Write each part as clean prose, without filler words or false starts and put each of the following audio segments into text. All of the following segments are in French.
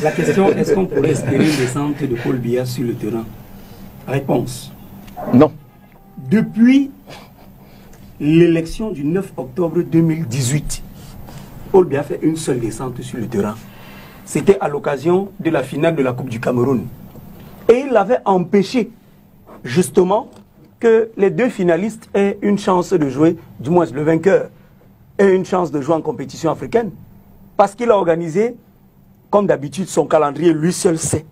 La question, est-ce qu'on pourrait espérer une descente de Paul Biya sur le terrain? Réponse. Non. Depuis l'élection du 9 octobre 2018, Paul Biya fait une seule descente sur le terrain. C'était à l'occasion de la finale de la Coupe du Cameroun. Et il avait empêché, justement, que les deux finalistes aient une chance de jouer, du moins le vainqueur, ait une chance de jouer en compétition africaine. Parce qu'il a organisé, comme d'habitude, son calendrier, lui seul sait.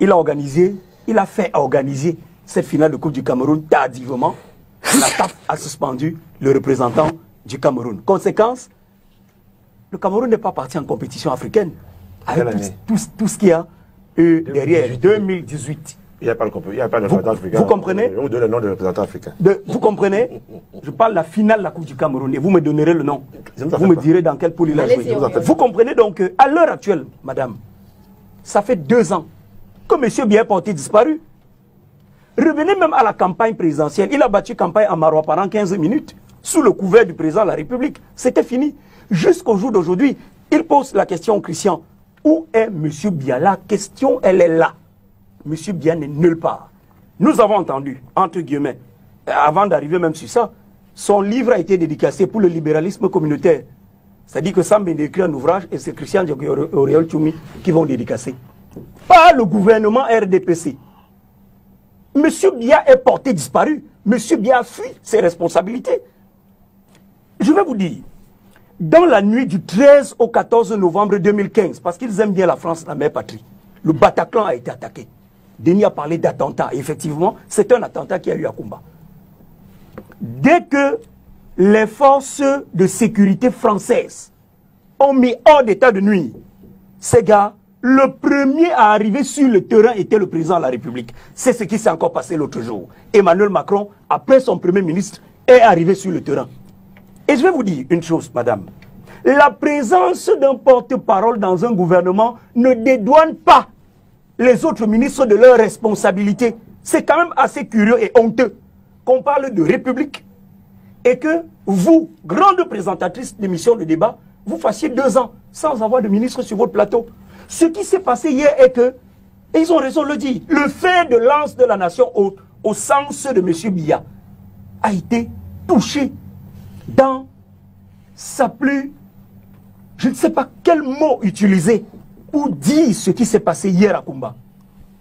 Il a fait organiser cette finale de Coupe du Cameroun tardivement. La CAF a suspendu le représentant du Cameroun. Conséquence, le Cameroun n'est pas parti en compétition africaine. Avec tout ce qu'il y a derrière, 2018. Il n'y a pas de représentant africain. Vous comprenez? On vous donne le nom de représentant africain. Vous comprenez? Je parle de la finale de la Coupe du Cameroun et vous me donnerez le nom. Vous me direz dans quel poule il a joué. Vous comprenez donc qu'à l'heure actuelle, madame, ça fait 2 ans que M. Biya est porté disparu. Revenez même à la campagne présidentielle. Il a battu campagne à Marois pendant 15 minutes sous le couvert du président de la République. C'était fini. Jusqu'au jour d'aujourd'hui, il pose la question au Christian. Où est M. Biya? La question, elle est là. M. Biya n'est nulle part. Nous avons entendu, entre guillemets, avant d'arriver même sur ça, son livre a été dédicacé pour le libéralisme communautaire. C'est-à-dire que Sam Ben écrit un ouvrage et c'est Christian et Auréole Tchoumi qui vont dédicacer. Pas le gouvernement RDPC. M. Biya est porté disparu. M. Biya fuit ses responsabilités. Je vais vous dire, dans la nuit du 13 au 14 novembre 2015, parce qu'ils aiment bien la France, la mère patrie, le Bataclan a été attaqué. Denis a parlé d'attentat. Effectivement, c'est un attentat qui a eu à Kumba. Dès que les forces de sécurité françaises ont mis hors d'état de nuire ces gars, le premier à arriver sur le terrain était le président de la République. C'est ce qui s'est encore passé l'autre jour. Emmanuel Macron, après son premier ministre, est arrivé sur le terrain. Et je vais vous dire une chose, madame. La présence d'un porte-parole dans un gouvernement ne dédouane pas les autres ministres de leurs responsabilités. C'est quand même assez curieux et honteux qu'on parle de République et que vous, grande présentatrice d'émissions de débat, vous fassiez 2 ans sans avoir de ministre sur votre plateau. Ce qui s'est passé hier est que, et ils ont raison de le dire, le fer de lance de la nation au sens de M. Biya a été touché dans sa plus, je ne sais pas quel mot utiliser pour dire ce qui s'est passé hier à Kumba.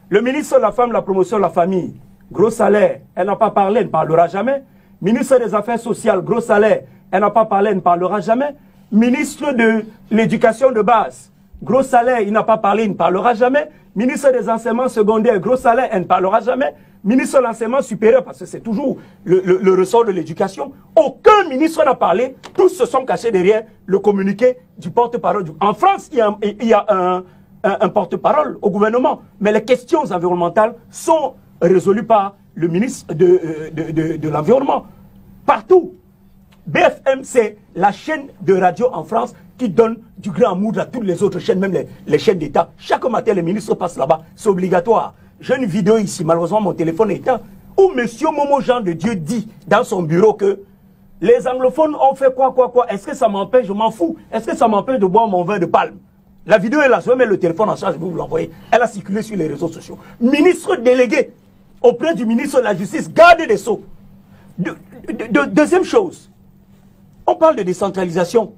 Le ministre de la Femme, la Promotion de la Famille, gros salaire, elle n'a pas parlé, elle ne parlera jamais. Ministre des Affaires sociales, gros salaire, elle n'a pas parlé, elle ne parlera jamais. Ministre de l'Éducation de base, gros salaire, il n'a pas parlé, il ne parlera jamais. Ministre des Enseignements secondaires, gros salaire, elle ne parlera jamais. Ministre de l'Enseignement supérieur, parce que c'est toujours le ressort de l'éducation. Aucun ministre n'a parlé. Tous se sont cachés derrière le communiqué du porte-parole. En France, il y a un porte-parole au gouvernement. Mais les questions environnementales sont résolues par le ministre de l'Environnement. Partout. BFM, c'est la chaîne de radio en France qui donne du grand amour à toutes les autres chaînes, même les chaînes d'État. Chaque matin, les ministres passent là-bas. C'est obligatoire. J'ai une vidéo ici, malheureusement mon téléphone est éteint, où M. Momo Jean de Dieu dit dans son bureau que les anglophones ont fait quoi. Est-ce que ça m'empêche? Je m'en fous. Est-ce que ça m'empêche de boire mon vin de palme? La vidéo est là, je vais mettre le téléphone en charge, vous l'envoyez. Elle a circulé sur les réseaux sociaux. Ministre délégué auprès du ministre de la Justice, garde des Sceaux. Deuxième chose, on parle de décentralisation.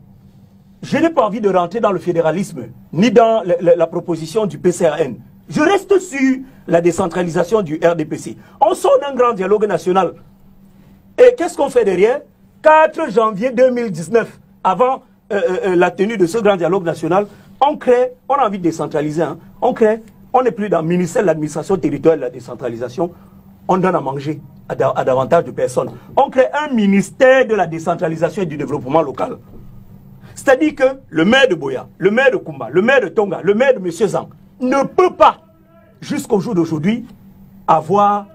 Je n'ai pas envie de rentrer dans le fédéralisme, ni dans la proposition du PCRN. Je reste sur la décentralisation du RDPC. On sort d'un grand dialogue national. Et qu'est-ce qu'on fait derrière? 4 janvier 2019, avant la tenue de ce grand dialogue national, on a envie de décentraliser, hein, on n'est plus dans le ministère de l'administration territoriale de la décentralisation, on donne à manger à davantage de personnes. On crée un ministère de la décentralisation et du développement local. C'est-à-dire que le maire de Boya, le maire de Kumba, le maire de Tonga, le maire de M. Zang, ne peut pas, jusqu'au jour d'aujourd'hui, avoir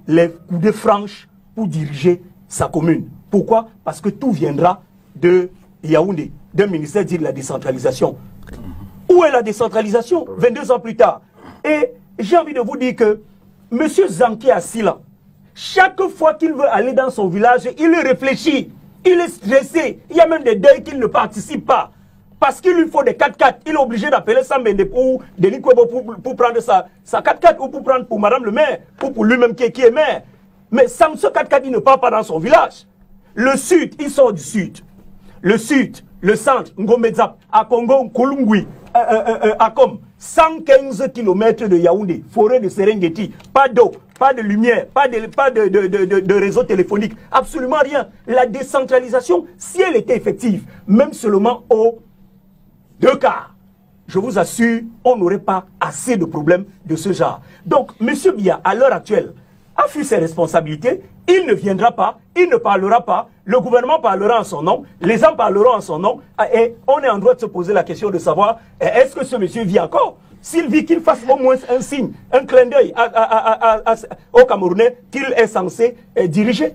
les coups de franche pour diriger sa commune. Pourquoi? Parce que tout viendra de Yaoundé, d'un ministère dit de la décentralisation. Où est la décentralisation? 22 ans plus tard. Et j'ai envie de vous dire que M. Zang qui est assis là, chaque fois qu'il veut aller dans son village, il réfléchit, il est stressé. Il y a même des deuils qu'il ne participe pas. parce qu'il lui faut des 4x4. Il est obligé d'appeler Sambende ou Denis Kwebo pour prendre sa 4x4 ou pour prendre pour Madame le maire ou pour lui-même qui est maire. Mais sans ce 4x4, il ne part pas dans son village. Le sud, il sort du sud. Le sud, le centre, Ngomedzap, à Congo, Kolungui, à Kom, 115 km de Yaoundé, forêt de Serengeti, pas d'eau, pas de lumière, pas de réseau téléphonique, absolument rien. La décentralisation, si elle était effective, même seulement aux 2 quarts, je vous assure, on n'aurait pas assez de problèmes de ce genre. Donc, M. Biya, à l'heure actuelle, a fui ses responsabilités, il ne viendra pas, il ne parlera pas, le gouvernement parlera en son nom, les gens parleront en son nom, et on est en droit de se poser la question de savoir, est-ce que ce monsieur vit encore? S'il vit, qu'il fasse au moins un signe, un clin d'œil aux Camerounais qu'il est censé diriger.